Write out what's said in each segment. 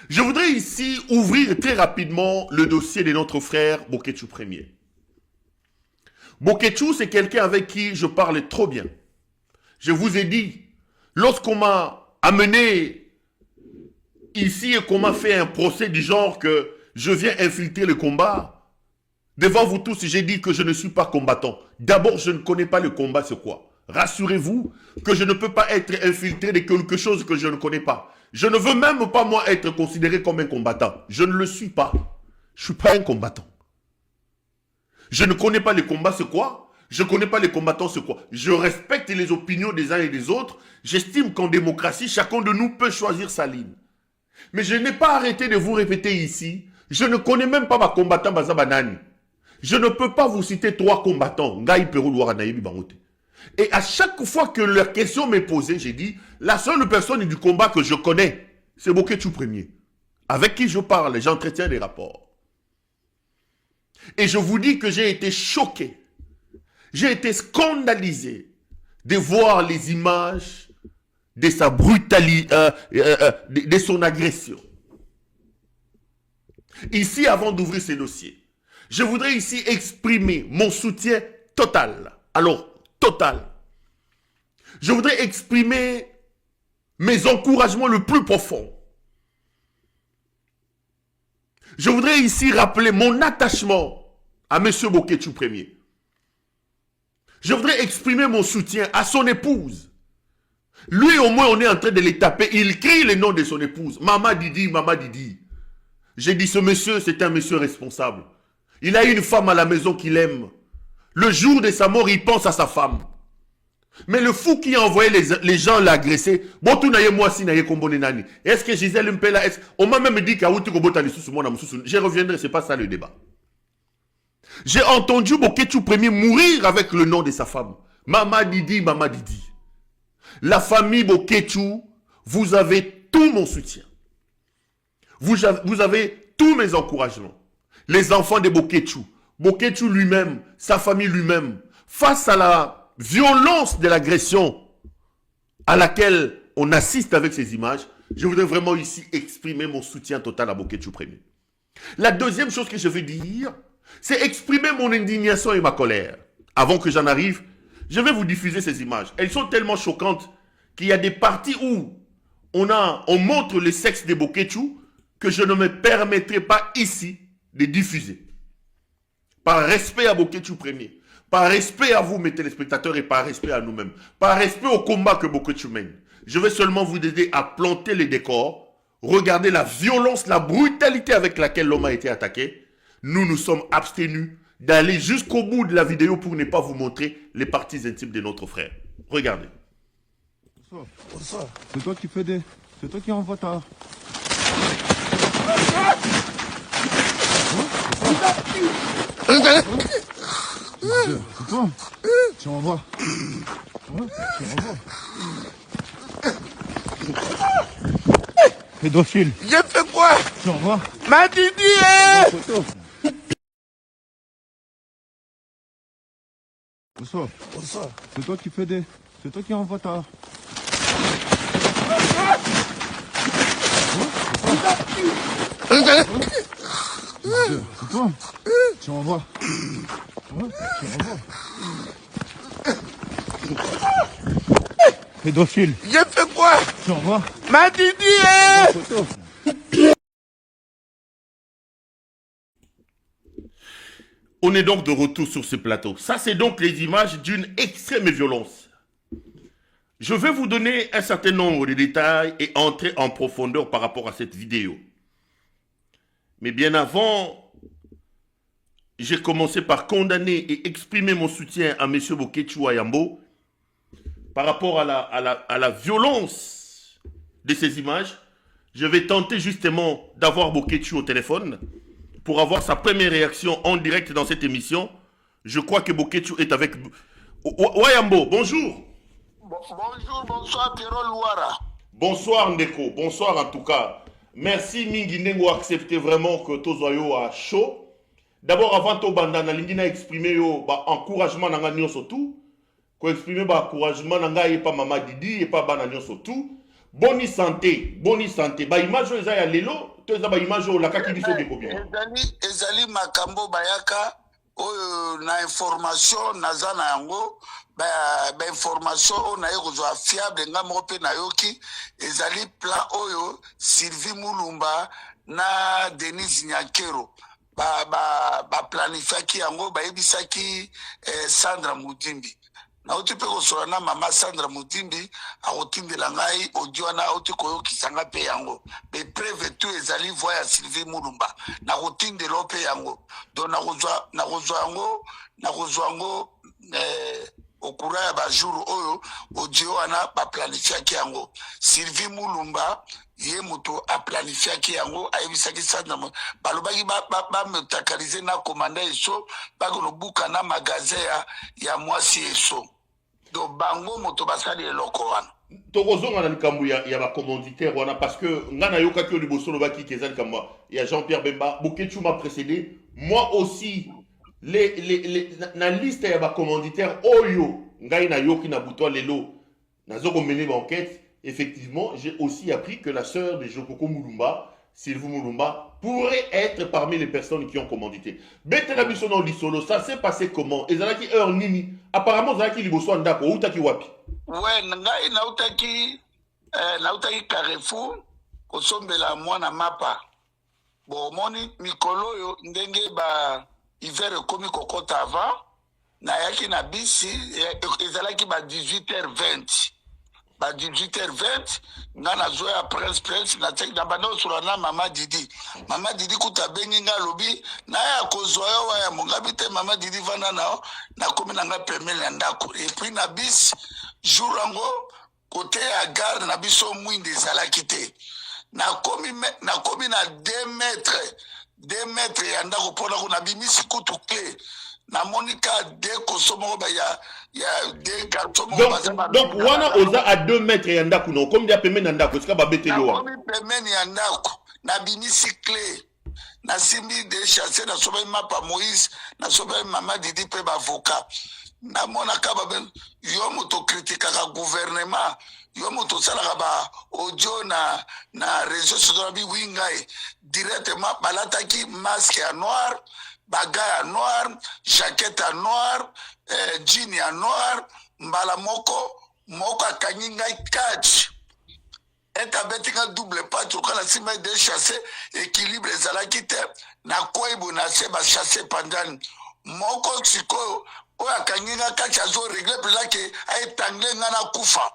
Je voudrais ici ouvrir très rapidement le dossier de notre frère Bokétchou Premier. Bokétchou, c'est quelqu'un avec qui je parle trop bien. Je vous ai dit, lorsqu'on m'a amené ici et qu'on m'a fait un procès du genre que je viens infiltrer le combat, devant vous tous, j'ai dit que je ne suis pas combattant. D'abord, je ne connais pas le combat, c'est quoi? Rassurez-vous que je ne peux pas être infiltré de quelque chose que je ne connais pas. Je ne veux même pas, moi, être considéré comme un combattant. Je ne le suis pas. Je ne suis pas un combattant. Je ne connais pas les combats, c'est quoi? Je ne connais pas les combattants, c'est quoi? Je respecte les opinions des uns et des autres. J'estime qu'en démocratie, chacun de nous peut choisir sa ligne. Mais je n'ai pas arrêté de vous répéter ici. Je ne connais même pas ma combattant Bazabanani. Je ne peux pas vous citer 3 combattants. Et à chaque fois que leur question m'est posée, j'ai dit, la seule personne du combat que je connais, c'est Bokétchou Premier. Avec qui je parle, j'entretiens des rapports. Et je vous dis que j'ai été choqué, j'ai été scandalisé de voir les images de sa brutalité, de son agression. Ici, avant d'ouvrir ces dossiers, je voudrais ici exprimer mon soutien total. Alors, total. Je voudrais exprimer mes encouragements le plus profond. Je voudrais ici rappeler mon attachement à M. Bokétchou Premier. Je voudrais exprimer mon soutien à son épouse. Lui, au moins, on est en train de les taper. Il crie le nom de son épouse. Maman Didi, Maman Didi. J'ai dit, ce monsieur, c'est un monsieur responsable. Il a une femme à la maison qu'il aime. Le jour de sa mort, il pense à sa femme. Mais le fou qui a envoyé les gens l'agresser, est-ce que Gisèle Mpela, on m'a même dit je reviendrai, c'est pas ça le débat. J'ai entendu Bokétchou Premier mourir avec le nom de sa femme. Maman Didi, Maman Didi. La famille Bokétchou, vous avez tout mon soutien. Vous avez tous mes encouragements. Les enfants de Bokétchou, Bokétchou lui-même, sa famille lui-même, face à la violence de l'agression à laquelle on assiste avec ces images, je voudrais vraiment ici exprimer mon soutien total à Bokétchou Premier. La deuxième chose que je veux dire, c'est exprimer mon indignation et ma colère. Avant que j'en arrive, je vais vous diffuser ces images. Elles sont tellement choquantes qu'il y a des parties où on montre le sexe de Bokétchou que je ne me permettrai pas ici de diffuser. Par respect à Bokétchou Premier. Par respect à vous, mes téléspectateurs, et par respect à nous-mêmes. Par respect au combat que Bokétchou mène. Je vais seulement vous aider à planter les décors. Regardez la violence, la brutalité avec laquelle l'homme a été attaqué. Nous nous sommes abstenus d'aller jusqu'au bout de la vidéo pour ne pas vous montrer les parties intimes de notre frère. Regardez. Bonsoir. C'est toi qui fais des... C'est toi qui envoie ta... C'est toi. Tu envoies. Tu envoies. Pédophile. J'ai fait quoi? Tu envoies. Ma Didi Bonsoir. Bonsoir. C'est toi qui fais des... C'est toi qui envoie ta... C'est toi. Tu envoies. Tu envoies. Pédophile. J'ai fait quoi? Tu envoies. Ma Didi On est donc de retour sur ce plateau. Ça, c'est donc les images d'une extrême violence. Je vais vous donner un certain nombre de détails et entrer en profondeur par rapport à cette vidéo. Mais bien avant, j'ai commencé par condamner et exprimer mon soutien à M. Bokétchou Ayambo par rapport à la violence de ces images. Je vais tenter justement d'avoir Bokétchou au téléphone pour avoir sa première réaction en direct dans cette émission. Je crois que Bokétchou est avec... Wayambo, bonjour. Bonjour, bonsoir, Pierrot Louara. Bonsoir Ndeko, bonsoir en tout cas. Merci Mingi Nengo accepter vraiment que Tozoyo a chaud. D'abord avant to banda na lingina exprimer yo ba encouragement nanga nyonso tout. Ko exprimer ba encouragement nanga et pas Mama Didi et pas bana nyonso tout. boni santé ba image eza ya lelo to eza ba image la kaki biso de kobima ezali makambo bayaka oyo na information naza na yango ba information oyo naye kozwa fiable nga moko mpe nayoki ezali plan oyo Sylvie Mulumba na Denise Nyakero planifiaki yango bayebisaki Sandra Mudimbi nauti mpe kosola na mama Sandra Mudimbi akotindela ngai audio wana auti koyokisa nga mpe yango bepreve tu ezali voix ya Sylvie Mulumba nakotindela mpe yango donc nakozwa yango au courant ya bajour oyo audio wana baplanifiaki yango Sylvie Mulumba ye moto aplanifiaki yango ayebisaki Sandra balobaki bametakalize na komanda eso bakonobuka na magasin ya mwasi eso donc bango moto basali eloko wana tokozonga na likambo ya bacommanditaire wana parce que nga nayokaki oyo liboso lobaki keza likambo ya Jean-Pierre Bemba Boketu m'a précédé moi aussi na liste ya bacommanditaire oyo ngai nayoki na buto lelo nazoko mener enquête. Effectivement, j'ai aussi appris que la sœur de Jokoko Mulumba, Sylvie Mulumba, pourrait être parmi les personnes qui ont commandité. Betela biso na lisolo, ça s'est passé comment? Ezalaki heure nini? Apparemment, ezalaki liboso ndako, outaki wapi? Ouais, ngai nautaki Carrefour, kosombela mwana mapa. Bon, moni mikolo yo ndenge ba hiver ekomi kokota avant, nayaki na bisi, ezalaki ba 18h20. Ba 18h20 nga nazoya ya presse na tek na bando sur na mama Didi kuta bengi nga lobi na ya kozwa yo ya mongabi te mama Didi vana na komi na nga pemele ya ndako et puis na bis jour ango côté ya gare na biso mwindi ezalaki te na komi na 2 mètres ya ndako mpona ko na bimisi kutu clé na monika de kosomo ba ya de carton donc wana oza à 2 mètres ya ndako no comme dia pemene na ndako sika ba beteli wa comme pemene ya ndako na binisi clé na simbi de chasser na soba mapa Moïse na soba mama Didi pe ba avocat na mona ka ba yo moto critique ka gouvernement yo moto sala ba audio na réseaux sociaux bi wingai directement balataki masque ya noir bagaya noir, jaquette à noir, jean à noir, mbala moko akanyinga catch. Eta betinga double patch au kana sima de chasser équilibre ezalaki te na koibo na se ba chasser pendant moko siko o akanyinga catch azo régler pela ke ay tangle ngana kufa.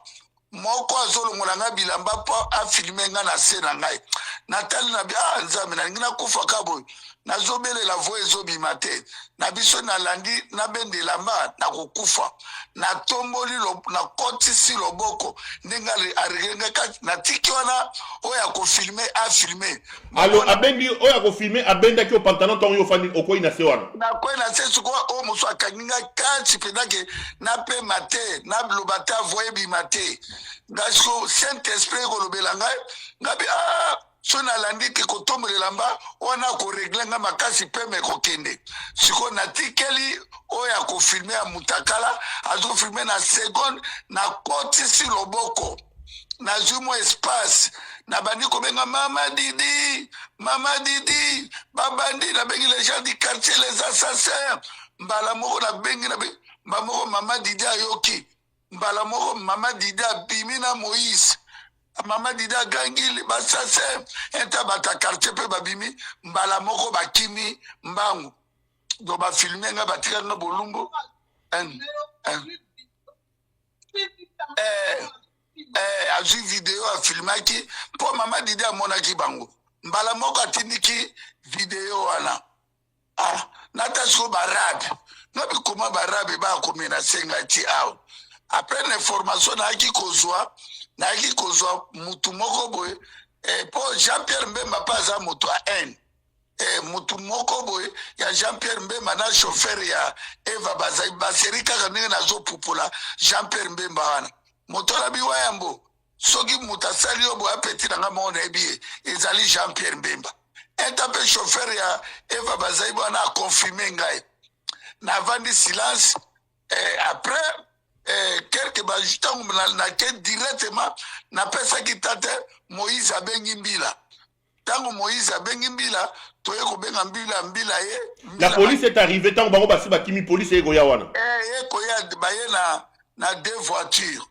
Moko azolongola nga bilamba pa a filmer nga na se na ngai. Natali na bi nzambe na ngina kufa kabo. Na zobele la voix ezobima te na biso na landi na bende lamba na kokufa na tomboli na kotisi loboko ndenge arigenga kati na tiki wana oya ko filmer a filmer alors abendi oya ko filmer abenda ki o pantalon ton yo fandi okoi na se wana na koi na se suko o muso akaninga kati pedake na pe mate na lobata voix bimate ngaso Saint Esprit ko lobela ngai ngabi so na landi ke kotombolela lamba wana ko régler nga makasi peme ko kende siko na tikeli oya ko filmer ya mutakala azo filmer na seconde na kotisi loboko na zumo espace na bandi ko benga mama Didi babandi na bengi les gens du quartier les assassins mbala moko na bengi na mama mama Didi ayoki mbala moko mama Didi abimina Moïse Mama Dida gangili basase enta bata quartier pe babimi mbala moko bakimi mbangu do ba filmer nga batika nga bolumbu azu video a filmaki po mama Dida monaki bango mbala moko atindiki video wana natasko barabe nabi koma barabe ba komena senga ti aw après l'information na ki kozwa mutu moko boye po Jean-Pierre Mbemba paza mutu a N mutu moko boye ya Jean-Pierre Mbemba na chauffeur ya Eva Bazai baserika kanenge nazo pupula Jean-Pierre Mbemba wana moto la biwa yambo soki mutu asali yo boya petit nanga mona ebiye ezali Jean-Pierre Mbemba etape chauffeur ya Eva Bazai wana a confirmé ngai na vandi silence après quelque bajutango na ke directement na pesa ki tate Moïse abengi mbila. Tango Moïse abengi mbila, toye ko benga mbila ye. La police est arrivée tant bango basi bakimi police e goya wana. Koya baye na deux voitures.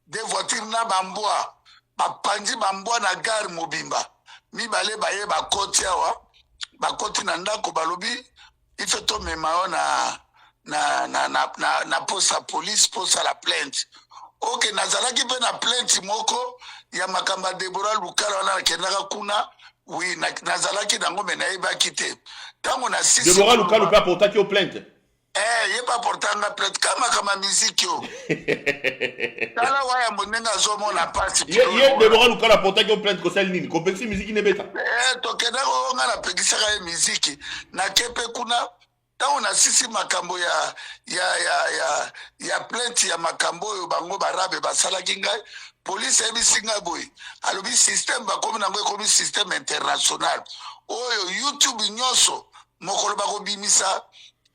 Deux voitures na bamboa. Bapandi bamboa na gare Mobimba. Mibale baye bakoti awa. Bakoti na ndako balobi ife to mema na posa police posa la plainte. Ok, nazalaki pe na plainte moko ya makamba Deborah Lukala wana kendaka kuna. Oui, nazalaki nango mena yebaki te. Tango na sisi Deborah Lukala pe apportaki au plainte. Yeba apportanga plainte kama musique yo. Tala waya monenga zomo na parti. Ye Deborah Lukala apportaki au plainte ko sel nini? Ko pexi musique ne beta. To kenda ko ngana pekisa ka musique na kepe kuna. Tango na sisi makambo ya plainte ya makambo yo bango barabe basalaki ngai. Police ebisi ngai boy. Alobi système bakomi nango ekomi système international. Oyo YouTube nyoso mokolo bako bimisa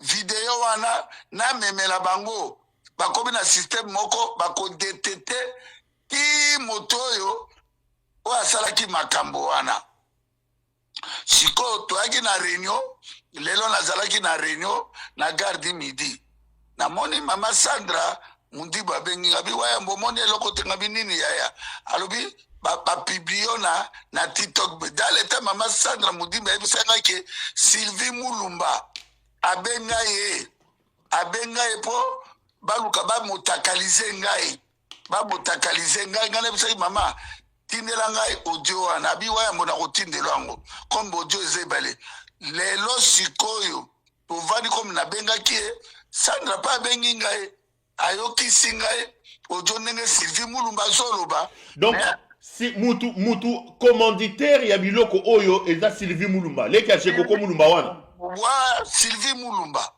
video wana na memela bango bakomi na système moko bako detete ki moto yo o asalaki makambo wana. Siko toaki na réunion, lelo nazalaki na réunion na garde midi. Na moni mama Sandra mundi babengi abi waya mbomoni eloko tenga binini yaya. Alobi ba publio na TikTok. Dans le temps mama Sandra mundi ba ebisanga ke Sylvie Mulumba abenga ye po baluka ba motakalize ngai. Ba motakalize ngai ngane bisaki mama tindela ngai audio wana abi waya mbona kotindela yango comme audio ezebale lelo sikoyo tovandi comme na benga ki Sandra pa bengi ngai ayokisi ngai audio ndenge Sylvie Mulumba zoloba. Donc si mutu commanditaire ya biloko oyo eza Sylvie Mulumba leki achekoko Mulumba wana wa Sylvie Mulumba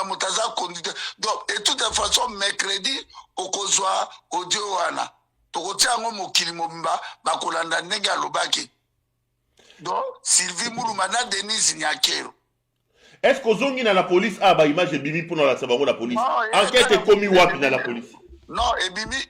mutaza conducteur. Donc et toute façon mercredi okozwa audio wana tokotia ngo mokili mobimba bakolanda ndenge alobaki. Donc Sylvie Mulumba na Denise Nyakero. Est-ce que zongi na la police a ba image bimi pour la sabango la police? Enquête est commis wapi na la police? Non,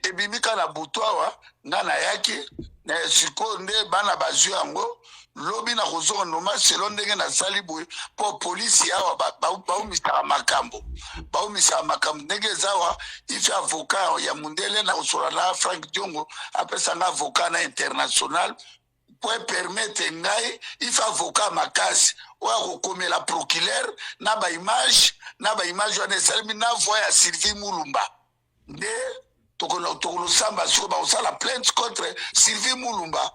ebimi kana butwa ngana yaki na siko nde bana bazwi yango lobi na kozonga noma selon ndenge na saliboy po police yawa baumisa makambo. Baumisa makambo ndenge zawa ifi avocat ya mundele na usola na Frank Diongo apesa nga avocat na international pour permettre ngai ifi avocat makasi oya kokomela procureur na ba image wana esalemi na voix ya Sylvie Mulumba. De tokolo samba sur ba osala plainte contre Sylvie Mulumba.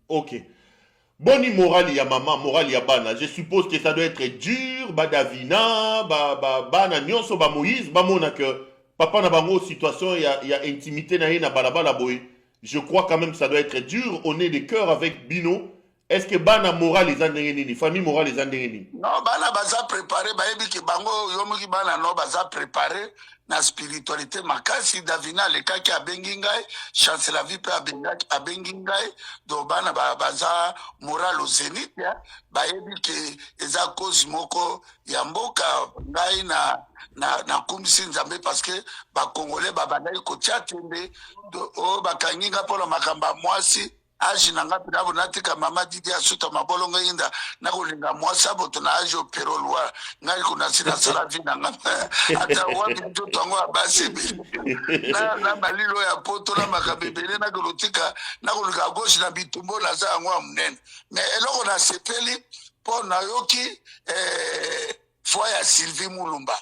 Ok. Boni morale ya maman, morale ya bana. Je suppose que ça doit être dur, ba Davina, bana nyonso ba Moïse, ba mona que papa na bango situation ya intimité na ye na balabala boy. Je crois quand même que ça doit être dur. On est de cœur avec Bino. Est-ce que bana morale les andengeni, famille morale les andengeni? Non, bana baza préparé, ba yebi ke bango yomoki bana no baza préparé na spiritualité makasi. Davina le kaki abengi ngai, chance la vie pe abengi ngai. Do bana baza morale au zénith ya. Ba yebi ke eza cause moko ya mboka ngai na kumisi nzambe parce que ba congolais ba bandai kotia tembe do o bakangi nga polo makamba mwasi. Aji nanga pinabo natika mama didi asuta mabolonga inda nakulinga mwasa boto na aji opero lwa ngali kuna sina sala vina nga ata wapi mtoto wangu abasi na balilo ya poto na makabebele na kulutika nakulinga goshi na bitumbo na za yangu wa mnene me eloko na sepeli po na yoki voix ya Sylvie Mulumba.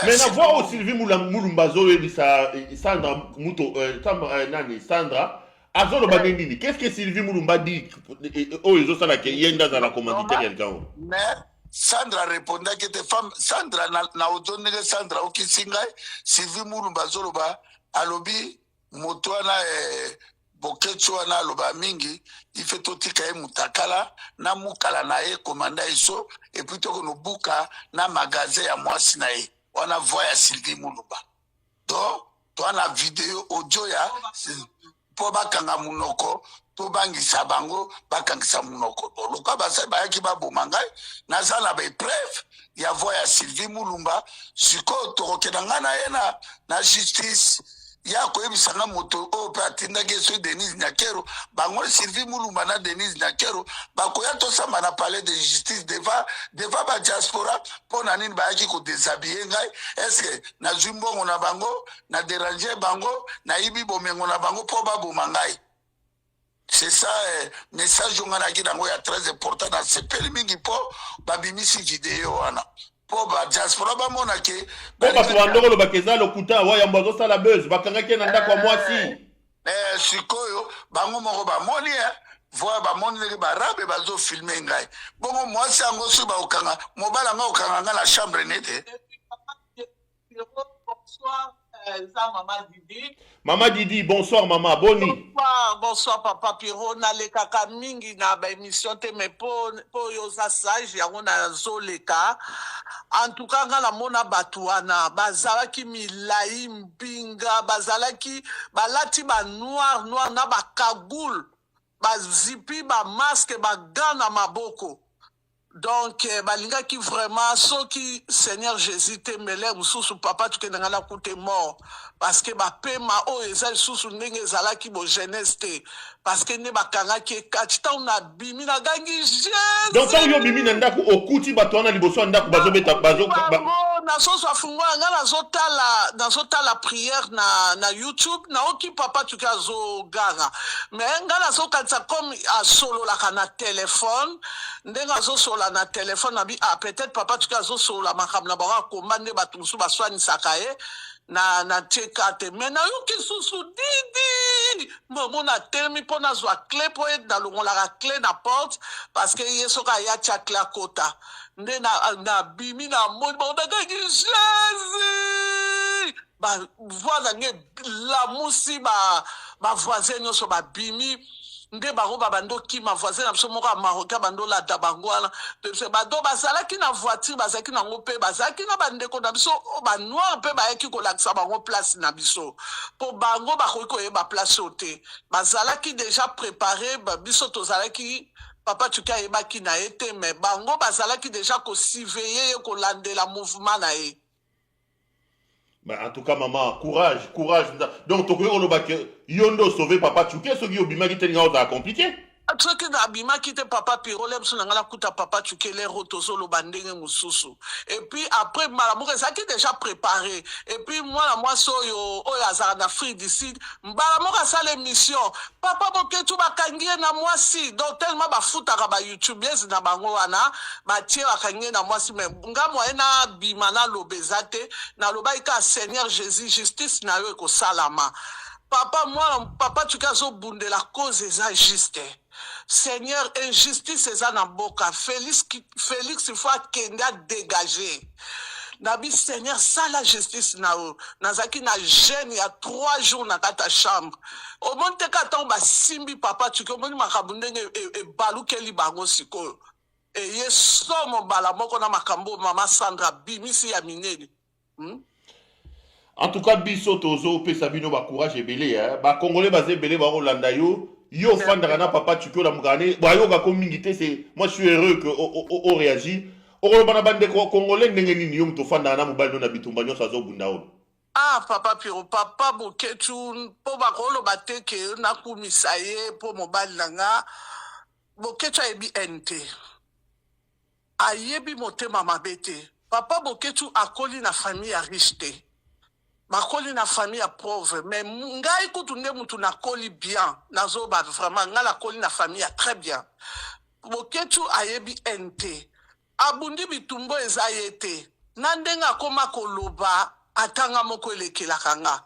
Mais na voix au Sylvie Mulumba zoe bisa Sandra Muto Sandra Azolo Banendini, qu'est-ce que Sylvie Mulumba dit? Oh, ils ont ça là, qu'il y a une la commanditaire. Mais Sandra répondait que tes femmes, Sandra na odonne Sandra okisingai, Sylvie Mulumba zoloba, alobi, motoana boketsuana aloba mingi, il fait totika e mutakala, na mukala na e commanda iso, et puis toko no buka na magasin ya mwasi na e. On a voix Sylvie Mulumba. Donc, toi na vidéo audio ya po bakanga munoko tobangisa bango bakangisa munoko loka basali bayaki baboma ngai naza na baepreuve ya voi ya Sylvie Mulumba sikoyo tokokenda ngai na ye na justice ya koyebisa nga moto oyo mpe atindaki so Denise Nyakero bango Sylvie Mulumba na Denise Nyakero bakoya tosamba na palais de justice devant ba diaspora mpo na nini bayaki kodéshabille ngai eske nazwi mbongo na bango na déranger bango nayibi bomengo na bango mpo baboma ngai. C'est ça, message onganaki nango ya très important na sepeli mingi po babimisi video wana. Po ba diaspora ba mona ke po ba twandoko lo bakeza lokuta wa yamba zo sala buzz bakangaki na ndako mwasi. Sikoyo bango moko ba moni voa ba moni le ba rabe bazo filmer ngai. Bongo mwasi ango su ba okanga mobala nga okanga nga la chambre nete. Bonsoir, ça, Maman Didi. Maman Didi, bonsoir maman, boni. Bonsoir Papa Piro, na leka mingi na ba émission te mais po yo za sage yango na zoleka. En tout cas nga na mona batuana bazalaki milai mpinga bazalaki balati ba noir na ba kagoul bazipi ba masque ba gants na maboko. Donc, balinga qui vraiment, ceux qui, Seigneur Jésus, te mêlé, ou papa, tu n'as pas coûté mort. Parce que, ma paiement, oh, et ça, sous n'enge zala qui bo jeunesse te. Parce que, ne bakanga qui kachita, on a bimi, na gangi, Jésus. Donc, ça, yo bimi, nanda, au kouti, batuana, liboso, nanda, bazo, beta, bazo, na so so fungwa, nga na zota la prière na YouTube, na oki papa, tu ka zo gara. Mais, nga na so kansa, comme, a solo la kana téléphone, ndenga zo solo na téléphone na bi peut-être papa tu kazo sur la makam na ba commande ba tumsu ba swani sakaye na tekate mais na yo ki susu didi mo na termi pona zo clé po et dans le la clé na porte parce que yeso ka ya cha clé kota nde na bimi na mo ba da Jésus ba voisin la musi ba voisin so ba bimi nde bango babando ki ma voisin na biso moko ya marocain bando la dabango wana bado bazalaki na voiture bazalaki nango mpe bazalaki na bandeko na biso banoir mpe bayaki kolakisa bango place na biso mpo bango bakoki koyeba place oyo te bazalaki déjà préparé biso tozalaki papa tuki ayebaki na ye te mais bango bazalaki déjà kosurveille ye kolandela mouvement na ye. Bah, en tout cas, maman, courage, courage. Donc, tu peux yondo sauver papa Tchouké, ce qui est au bima qui est compliqué. Ce qui est bima qui était papa Pirolem, son angala kuta papa Tchouké, les rotoso, le bandenge mususu. Et puis après, malamou, ça qui est déjà préparé. Et puis moi, soyo, yazara na free d'ici, malamou, ça l'émission. Papa boke tu bakangie na moi si. Donc tellement ba futa ba YouTube, yes, na bango wana, ba tie bakangie na moi si, mais nga moi na bimana lobezate, na lobaika Seigneur Jésus, justice na yo eko salama. Papa, moi, papa, tu as bunde la cause est juste. Seigneur, injustice est en boka. Félix, il faut qu'il a dégagé. Nabi, Seigneur, ça la justice na ou. Nazaki na jeune, il y a 3 jours dans ta chambre. Au monde te katon ba simbi papa, tu as dit makabunde e balu keli bango siko. Et ye somo bala moko na makambo mama Sandra bimisi ya mineli. En tout cas, biso tozo pe sabino ba courage ebele hein. Ba congolais basé belé ba Rolanda yo fan d'ana papa tu peux la mugane. Ba yo ga communauté c'est moi je suis heureux que on réagit. Oro bana bande congolais ndenge nini yo mto fan d'ana mobile na bitumba nyo sazo bunda on. Ah papa Piro papa boketu po ba kolo bateke na kumisaye po mobile nanga boketu ebi ente. Ayebi motema mabete. Papa boketu akoli na famille a riche. Makoli na famille pauvre mais ngai kutunde mutu na koli bien nazo ba vraiment ngala koli na famille très bien boketu ayebi ente abundi bitumbo ezayete nandenga koma koloba atanga moko elekela kanga.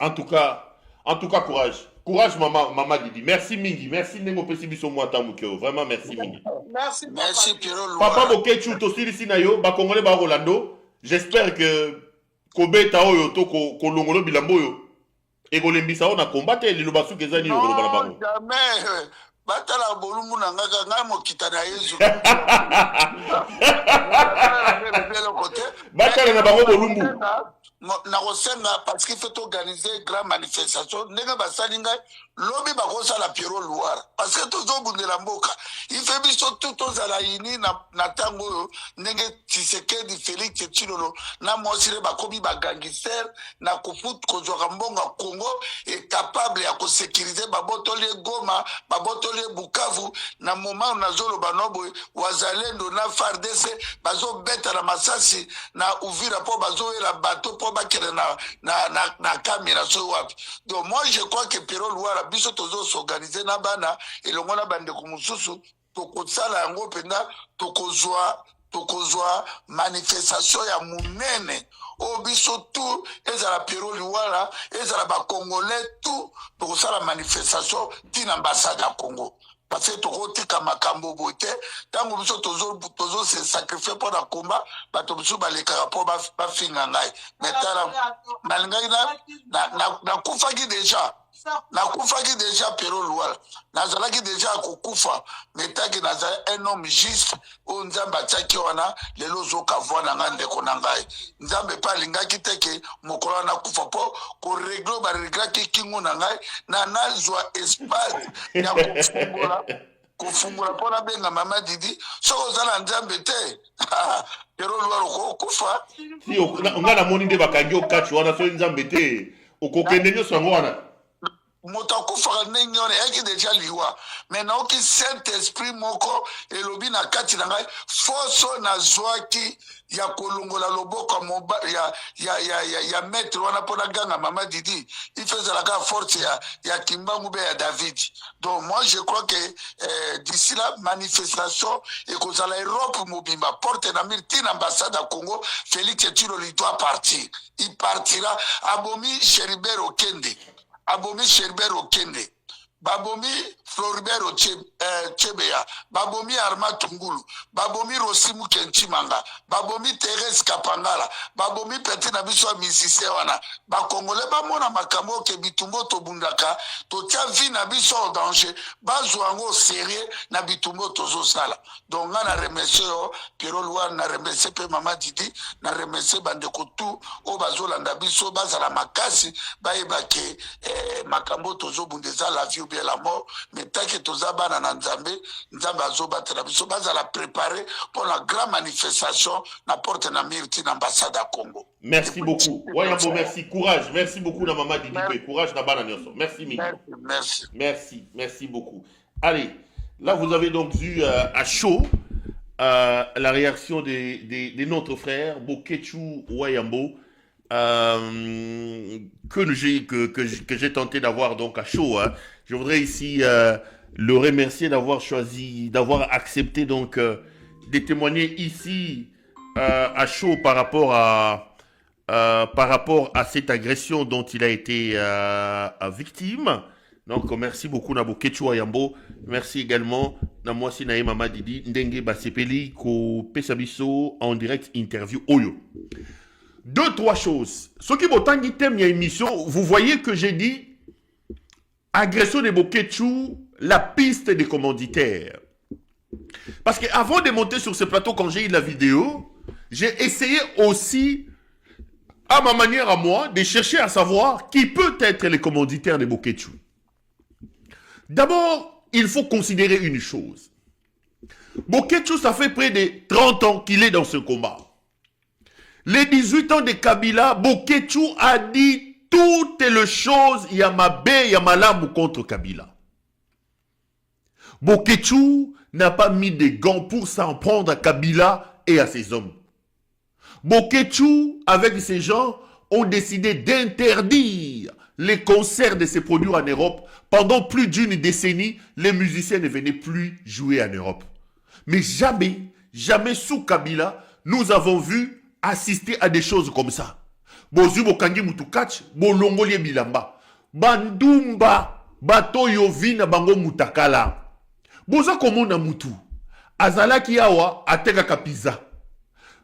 En tout cas courage maman Didi, merci mingi, merci nengo pesi biso mwata mukeo, vraiment merci mingi. Merci Pierrot. Papa boketu to silisi na yo ba congolais ba Rolando, j'espère que kobeta oyo to ko longolo bilambo yo e ko lembisa ona combattre le basu kezani yo ko bana bango. Jamais batala bolumu na ngaka ngai mokita na Yesu. Batala na bango bolumbu. nakosenga parce qu'il faut organiser grande manifestation ndenge basali ngai lobi bakosala Pierrot Louara parce que tozobundela mboka ife biso tu tozala ini na ntango oyo ndenge Tshisekedi Félix Tshilolo na mwasire bakomi bagangister na kozwaka mbongo ya Congo est capable ya kosécuriser babotoli Goma babotoli Bukavu na moment nazoloba nobo wazalendo na FARDC bazobeta na masasi na Uvira po bazoyela bato po bakele na kamera so wapi. Donc moi je crois que Pierrot Louara biso tozo s'organiser na bana elongo na bande ko mususu tokosala yango penda tokozwa manifestation ya munene o biso tout ezala Pierrot Louara ezala ba congolais tout tokosala manifestation tina ambassade ya Congo parce que tokotika makambo bote tango biso tozo se sacrifier pour la combat bato biso baleka po ba finga ngai metala malingai na kufaki déjà Pierrot Louara nazalaki déjà kokufa metaki nazala un homme juste o nzambe atiaki wana lelo zoka vwana nga ndeko na ngai nzambe pa alingaki teke mokolo na kufa po koreglo bareglaki kingo na ngai na nazwa espace ya kufungula mpona benga mama Didi soko ozala nzambe te Pierrot Louara okokufa nga namoni nde bakangi okachi wana so nzambe te okokende nyonso yango wana moto akufaka ndenge wana yaki deja liwa mais naoki saint esprit moko elobi na kati na ngai foso nazwaki ya kolongola loboko ya maître wana mpona ganga mama Didi ifezalaka force ya kimbangu be ya David. Donc moi je crois que d'ici la manifestation ekozala Europe mobimba porte na mire tina ambassade ya Congo. Félix Tshilolo doit partir, il partira. Abomi Cheribert Okende, babomi Floribert Chebeya, babomi Arma Tungulu, babomi Rosimu Kenchimanga, babomi Thérèse Kapangala, babomi Peti na biso musicien wana bakongole bamona makambo ke bitumbo tobundaka totia vie na biso en danger bazwa ngo sérieux na bitumbo tozosala. Donc nga na remercier Pierrot Louara, na remercier pe mama Didi, na remercier bandeko tout o bazolanda biso bazala makasi bayeba ke makambo tozobundeza la vie ou bien la mort mais tant que tozabana na nzambe azobatela biso bazala préparer pour la grande manifestation na porte na mirti na ambassade à Congo. Merci beaucoup Wayambo, merci, courage, merci beaucoup na mama Didi pe courage na bana nyonso, merci mille. Merci beaucoup. Allez, là vous avez donc vu à chaud la réaction de notre frère Bokechu Wayambo que j'ai tenté d'avoir donc à chaud. Hein. Je voudrais ici le remercier d'avoir accepté donc de témoigner ici à chaud par rapport à cette agression dont il a été victime. Donc merci beaucoup Nabo Kechu Wayambo. Merci également Namwasi Nae Mama Didi Ndenge Basepeli ko Pesabiso en direct interview Oyo. 2-3 choses. Ce qui m'autant thème y a émission, vous voyez que j'ai dit agression de Bokechu, la piste des commanditaires. Parce qu'avant de monter sur ce plateau, quand j'ai eu la vidéo, j'ai essayé aussi, à ma manière à moi, de chercher à savoir qui peut être les commanditaires de Bokechu. D'abord, il faut considérer une chose. Bokechu, ça fait près de 30 ans qu'il est dans ce combat. Les 18 ans de Kabila, Bokechu a dit toutes les choses Yamabe, Yamalamu contre Kabila. Bokechu n'a pas mis de gants pour s'en prendre à Kabila et à ses hommes. Bokechu, avec ces gens, ont décidé d'interdire les concerts de se produire en Europe. Pendant plus d'une décennie, les musiciens ne venaient plus jouer en Europe. Mais jamais sous Kabila, nous avons vu assister à des choses comme ça. Bozu bokangi mutukach, bolongolie bilamba. Bandumba, bato yovina bango mutakala. Boza komona mutu. Azalaki yawa ateka kapiza.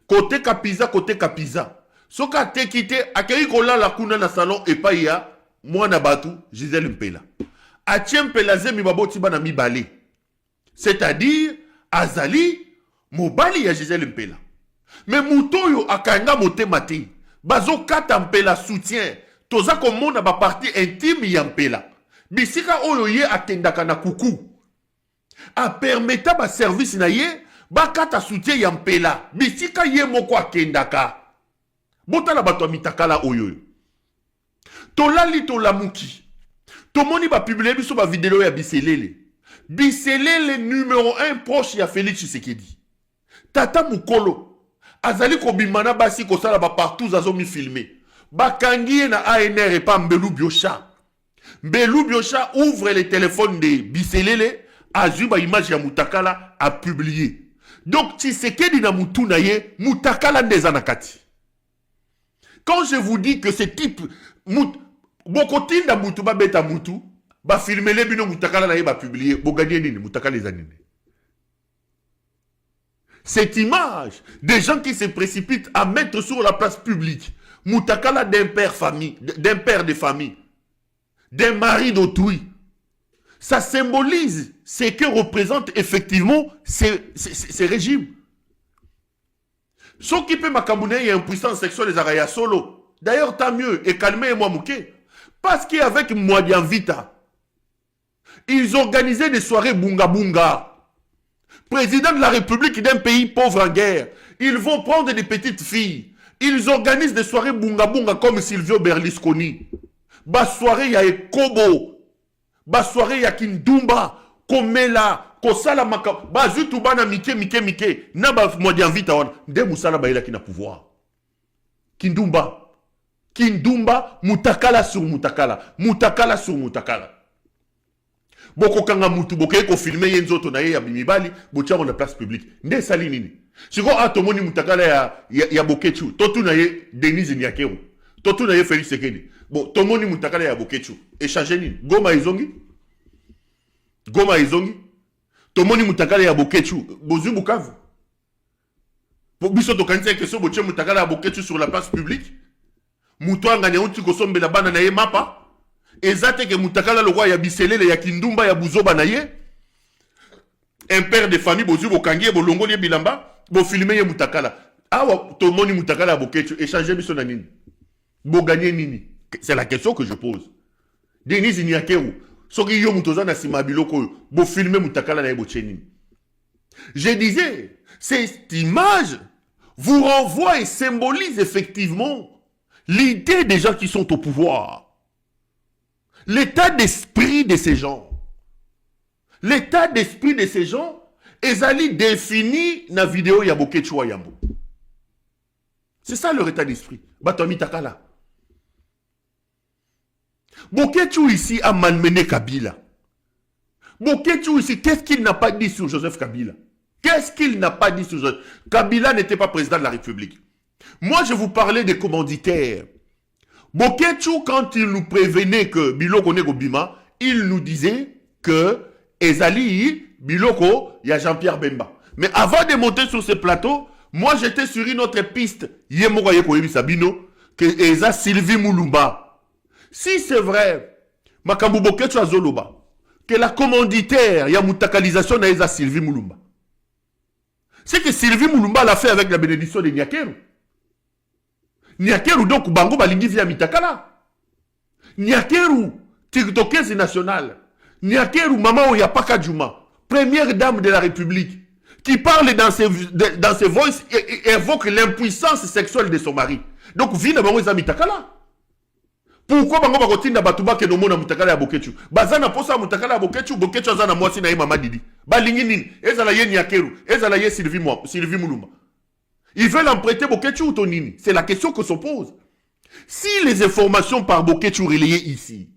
Côté kapiza. Soka tekite akei kola la kuna na salon epaya mwana batu Gisèle Mpela. Atie Mpela zemi baboti bana mibale. C'est-à-dire azali mobali ya Gisèle Mpela. Mais mutoyo akanga motema te. bazo kata mpela soutien toza komona ba partie intime ya mpela bisika oyo ye akendaka na kuku a permeta ba service na ye ba kata soutien ya mpela bisika ye moko akendaka botala bato mitakala oyo tolali tolamuki tomoni ba publier biso ba vidéo ya Biselele numéro 1 proche ya Félix Tshisekedi tata mukolo azali kobimana basi kosala ba partout azo mi filmer bakangi na ANR et pas Mbelu Biosha ouvre le téléphone de Biselele azui ba image ya Mutakala a publié donc Tshisekedi na mutu na ye Mutakala ndeza na kati. Quand je vous dis que ce type bokotinda mutu ba beta mutu ba filmer le bino Mutakala na ye ba publier boganye nini Mutakala les anine. Cette image des gens qui se précipitent à mettre sur la place publique Mutakala d'un père de famille, d'un mari d'autrui, ça symbolise ce que représente effectivement ces régimes. Ce qui peut m'accompagner, il y a une puissance sexuelle des araya solo. D'ailleurs, tant mieux, et calmez-moi mouké. Parce qu'avec Mwadian Vita, ils organisaient des soirées bunga bunga. Président de la République d'un pays pauvre en guerre, ils vont prendre des petites filles. Ils organisent des soirées bunga bunga comme Silvio Berlusconi. Bas soirée ya Ekobo. Bas soirée ya Kindumba. Komela. Kosala maka. Bas zutubana mike. Naba Mwadian Vita wana. Nde musala baila ki na pouvoir. Kindumba. Mutakala sur Mutakala. Mutakala sur Mutakala. Boko kanga mutu boke ko filmer yenzoto na ye ya bimibali botia na place publique nde sali nini siko atomoni Mutakala ya Bokechu totu na ye Denise Nyakero totu na ye Félix Tshisekedi bon tomoni Mutakala ya Bokechu échanger nini Goma izongi tomoni Mutakala ya Bokechu bozu Bukavu biso to kanisa que so botia Mutakala ya Bokechu sur la place publique muto nganya uti ko sombela bana na ye mapa ezate ke Mutakala le roi ya Biselele ya Kindumba ya Buzoba na ye un père de famille bozu bokangie bolongoli bilamba bo filmer ye Mutakala awa to moni Mutakala bokecho échanger biso na nini bo gagner nini c'est la question que je pose Denise Nyakero soki yo mutoza na sima biloko bo filmer Mutakala na ye bo chenini. Je disais cette image vous renvoie et symbolise effectivement l'idée des gens qui sont au pouvoir. L'état d'esprit de ces gens. L'état d'esprit de ces gens est défini dans la vidéo ya Bokechu Yambo. C'est ça leur état d'esprit. Batomi Takala. Bokechu ici a malmené Kabila. Bokechu ici, qu'est-ce qu'il n'a pas dit sur Joseph Kabila? Qu'est-ce qu'il n'a pas dit sur Joseph? Kabila n'était pas président de la République. Moi, je vous parlais des commanditaires. Bokechu, quand il nous prévenait que Biloko Nego Bima, il nous disait que Ezali, Biloko, il y a Jean-Pierre Bemba. Mais avant de monter sur ce plateau, moi j'étais sur une autre piste, Sabino, que Eza Sylvie Moulumba. Si c'est vrai, Makambu Bokechu Azoloba, que la commanditaire, il y a mutakalisation na Eza Sylvie Moulumba. C'est que Sylvie Moulumba l'a fait avec la bénédiction de Nyakero. Nyakero donc bango balingi via Mutakala. Nyakero TikTokeuse nationale. Nyakero maman Oyapaka Djouma, première dame de la République, qui parle dans ses voices et évoque l'impuissance sexuelle de son mari. Donc vina bango za Mutakala. Pourquoi bango bakotinda batuba ke nomona Mutakala ya Bokechu? Bazana posa Mutakala ya Bokechu azana mwasi na ye mama Didi. Balingi nini? Ezala ye Nyakero, ezala ye Sylvie Moulumba. Ils veulent en prêter Bokechu ou Tonini? C'est la question que se pose. Si les informations par Bokechu relayées ici,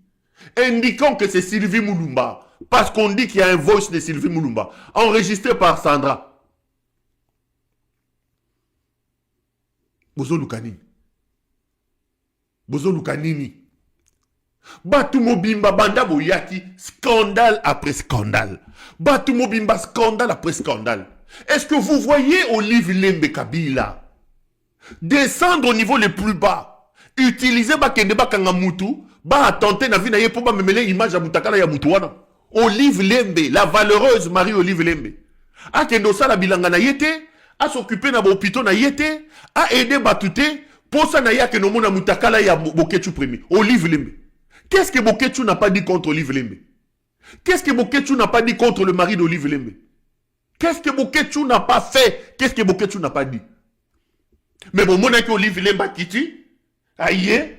indiquant que c'est Sylvie Moulumba, parce qu'on dit qu'il y a un voice de Sylvie Moulumba, enregistré par Sandra, Bozo Lukanini. Batu Mobimba Banda Boyaki, scandale après scandale. Batu Mobimba, scandale après scandale. Est-ce que vous voyez Olive Lembe Kabila descendre au niveau le plus bas, utiliser Bakende Bakangamutu, tenter na vie na ye pour me mêler image à Mutakala ya Mutuana. Olive Lembe, la valeureuse Marie-Olive Lembe. A kendo sala bilanga na yete, a s'occuper na hôpital na yete, a aider Batouté Pour ça, il y a que nous avons Mutakala et Bokechu premier. Olive Lembe. Qu'est-ce que Bokechu n'a pas dit contre Olive Lembe? Qu'est-ce que Bokechu n'a pas dit contre le mari d'Olive Lembe? Qu'est-ce que Bokechu n'a pas fait? Qu'est-ce que Bokechu n'a pas dit? Mais bon, mon ami Olive Lembe Kiti, aïe,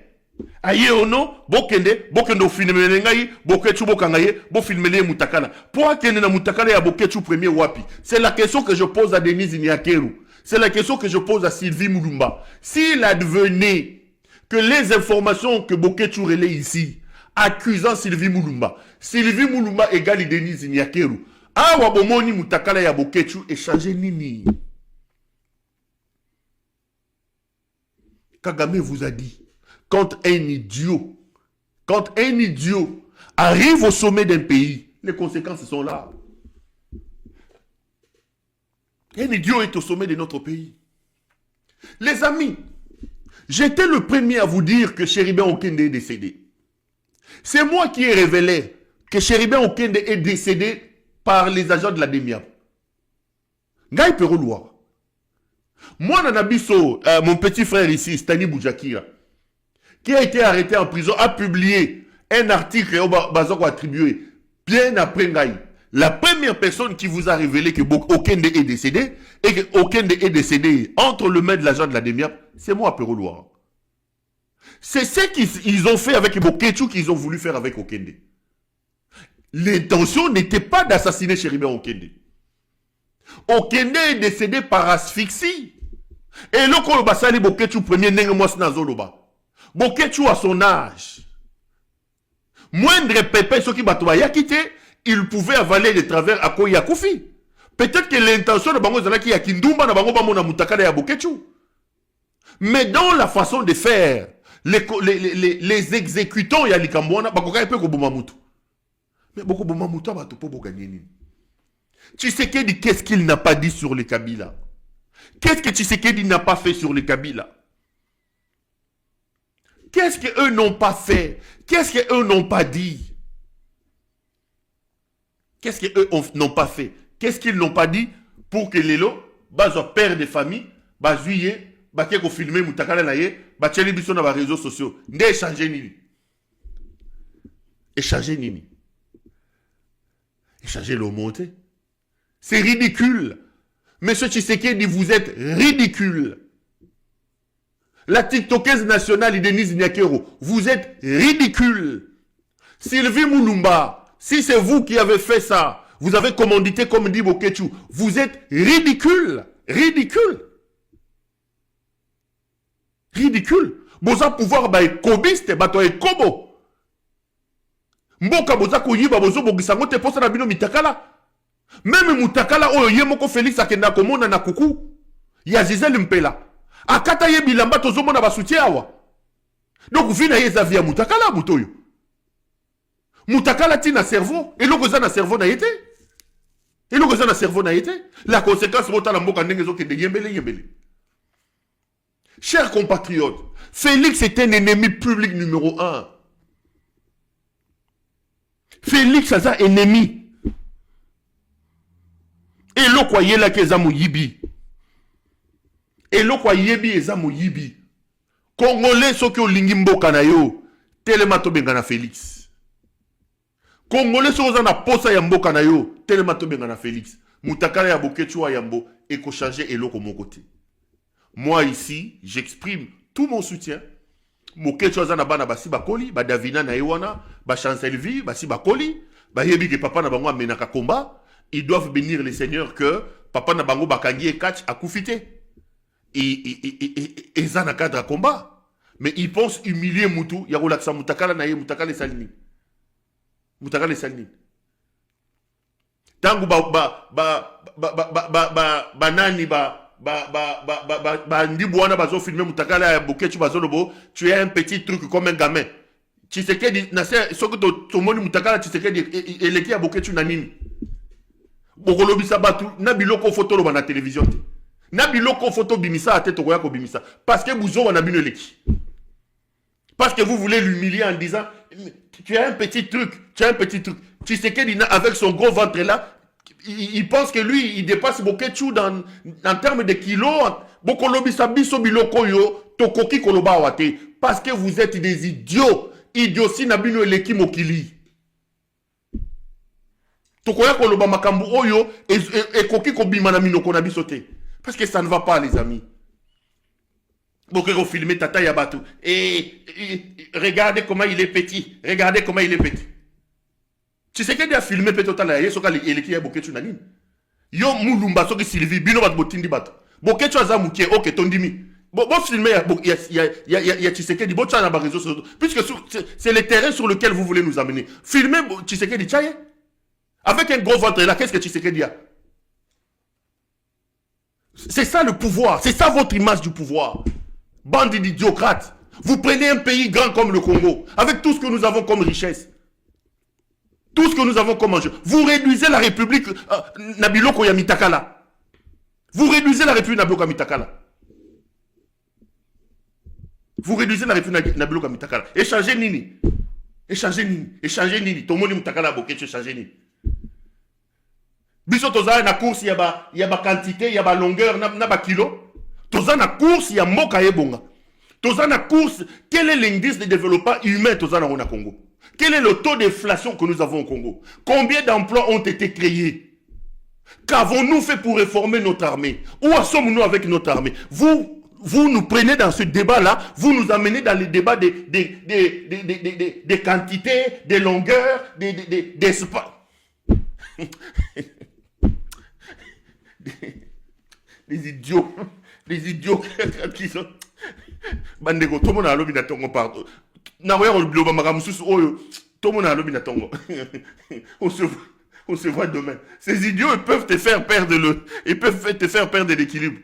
ono, bokende au filmer ngai, Bokechu bokangaye, bo filmer Mutakala. Pourquoi kende na Mutakala ya Bokechu premier wapi? C'est la question que je pose à Denise Nyakeru. C'est la question que je pose à Sylvie Moulumba. S'il advenait que les informations que Bokechu relaie ici, accusant Sylvie Moulumba égale Denise Nyakeru, awa bomoni Mutakala ya Bokechu échanger nini? Kagame vous a dit, quand un idiot arrive au sommet d'un pays, les conséquences sont là. Un idiot est au sommet de notre pays. Les amis, j'étais le premier à vous dire que Chéribin Okende est décédé. C'est moi qui ai révélé que Chéribin Okende est décédé par les agents de la DEMIAP. Ngaï Peroloa. Moi, Nanabiso, mon petit frère ici, Stani Boujakira, qui a été arrêté en prison, a publié un article au Bazoko attribué bien après Ngaï. La première personne qui vous a révélé que Okende est décédé, et que Okende est décédé entre le main de l'agent de la DEMIAP, c'est moi, Peroloa. C'est ce qu'ils ont fait avec Bokechu qu'ils ont voulu faire avec Okende. L'intention n'était pas d'assassiner Chéribin Okende. Okende est décédé par asphyxie. Et le Kolobasali Bokechu premier Nengemois Nazoloba. Bokechu à son âge. Moindre pépé, ceux qui batouaient à quitter, il pouvait avaler de travers à Koya Koufi. Peut-être que l'intention de Bango Zalaki à Kindumba, Bango Bamona Mutakada et à Bokechu. Mais dans la façon de faire, les exécutants, il y a les Kambouana, Bakoka et Peko Bomamutu. Mais Boko Bomamutu, Bato Pobo gagner. Tshisekedi, qu'est-ce qu'il n'a pas dit sur les Kabila? Qu'est-ce que Tshisekedi n'a pas fait sur les Kabila? Qu'est-ce qu'eux n'ont pas fait? Qu'est-ce qu'eux n'ont pas dit? Qu'est-ce qu'eux n'ont pas fait? Qu'est-ce qu'ils n'ont pas dit pour que les lots, père de famille, juillet, ko filmer Mutakala naye, tcheli biso na ba réseaux sociaux. Nde échanger nini? Échanger nini? Échanger le monté. C'est ridicule. Monsieur Tshisekedi, vous êtes ridicule. La TikTokeuse nationale Denise Nyakero, vous êtes ridicule. Sylvie Moulumba, si c'est vous qui avez fait ça, vous avez commandité comme dit Bokechu, vous êtes ridicule. Ridicule. Ridicule. Boza pouvoir ba ekobiste, bato ekobo. Mboka boza koyiba bozo bogisango te posa na bino Mutakala. Même Mutakala oyo yemoko Félix akenda komona na kuku. Ya Gisèle Mpela. Akata ye bilamba tozomona ba soutien awa. Donc vina ye zavia Mutakala mutoyo. Mutakala tina cerveau et loko za na cerveau na yete. Et loko za na cerveau na yete. La conséquence bota la mboka ndenge zo ke de yembele. Chers compatriotes, Félix est un ennemi public numéro 1. Félix est un ennemi. Et le quoi yela ke za moyibi. Et le quoi yebi eza moyibi. Congolais soki olingi mboka na yo, telema to benga na Félix. Congolais soki oza na posa ya mboka na yo, telema to benga na Félix. Mutakala ya Bokechu wa yambo eko changer eloko mon côté. Moi ici, j'exprime tout mon soutien. Mokechu aza na bana basi bakoli, ba Davina na ewana, ba Chancelvi, basi bakoli, ba yebi ke papa na bango amenaka combat. Ils doivent bénir les seigneurs que papa na bango bakangi et catch a koufité. Et ça n'a cadre à combat. Mais ils pensent humilier Moutou. Il y a Rolaksa Moutakala naye, Moutakala Salini. Moutakala Salini. Tangu banani ndibouana bazo filmer Moutakala ya Bokechu bazolobo, tu es un petit truc comme un gamin. Tshisekedi nase soko to moni Moutakala Tshisekedi eleki ya Bokechu na nini? Bokolobisa batu na biloko photo lo na télévision. Na biloko photo bimisa à tête ko bimisa parce que vous avez un eleki. Parce que vous voulez l'humilier en disant tu as un petit truc, tu as un petit truc. Tshisekedi avec son gros ventre là, il pense que lui, il dépasse Bokechu en termes de kilos. Bokolobi sabiso biloko yo, tokoki koloba wate. Parce que vous êtes des idiots. Idiotie nabino eleki mokili. Tokoya koloba makambu oyo, et koki kobima na minoko na bisote. Parce que ça ne va pas, les amis. Bokero filmer tata yabatou. Et regardez comment il est petit. Regardez comment il est petit. Tu sais qu'il a filmé peut-être là, il y a Bokechu nanine. Yo mulumba soki Sylvie, bino bat botindi bat. Bokechu azamukie, ok, tondimi. Bon filmer, il y a Tshisekedi, bon tchana ba réseau sociaux. Puisque c'est le terrain sur lequel vous voulez nous amener. Filmer Tshisekedi tchaye. Avec un gros ventre là, qu'est-ce que Tshisekedi a? C'est ça le pouvoir, c'est ça votre image du pouvoir. Bande d'idiocrates. Vous prenez un pays grand comme le Congo, avec tout ce que nous avons comme richesse. Tout ce que nous avons comme enjeu. Vous réduisez la République Nabiloko Yamitakala. Vous réduisez la République Nabiloko Yamitakala. Vous réduisez la République Nabiloko Yamitakala. Échangez Nini. Échangez Nini. Échangez Nini. Tout le monde Mutakala Bokechu échangez Nini. Biso toza na course il y a quantité, il y a longueur, na ba kilo. Toza na course il y a moka ebonga. Toza na course, quel est l'indice de développement humain toza na Rona Congo? Quel est le taux d'inflation que nous avons au Congo? Combien d'emplois ont été créés? Qu'avons-nous fait pour réformer notre armée? Où sommes-nous avec notre armée? Vous nous prenez dans ce débat-là, vous nous amenez dans le débat des quantités, des longueurs, des espaces. Les idiots qui sont... Bandego, tout le monde a l'objet d'attendre partout. On se voit demain. Ces idiots, ils peuvent te faire perdre l'équilibre.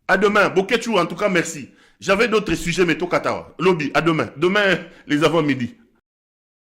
À demain. Bokechu, en tout cas, merci. J'avais d'autres sujets, mais Tokatawa. Lobby, à demain. Demain, les avant-midi.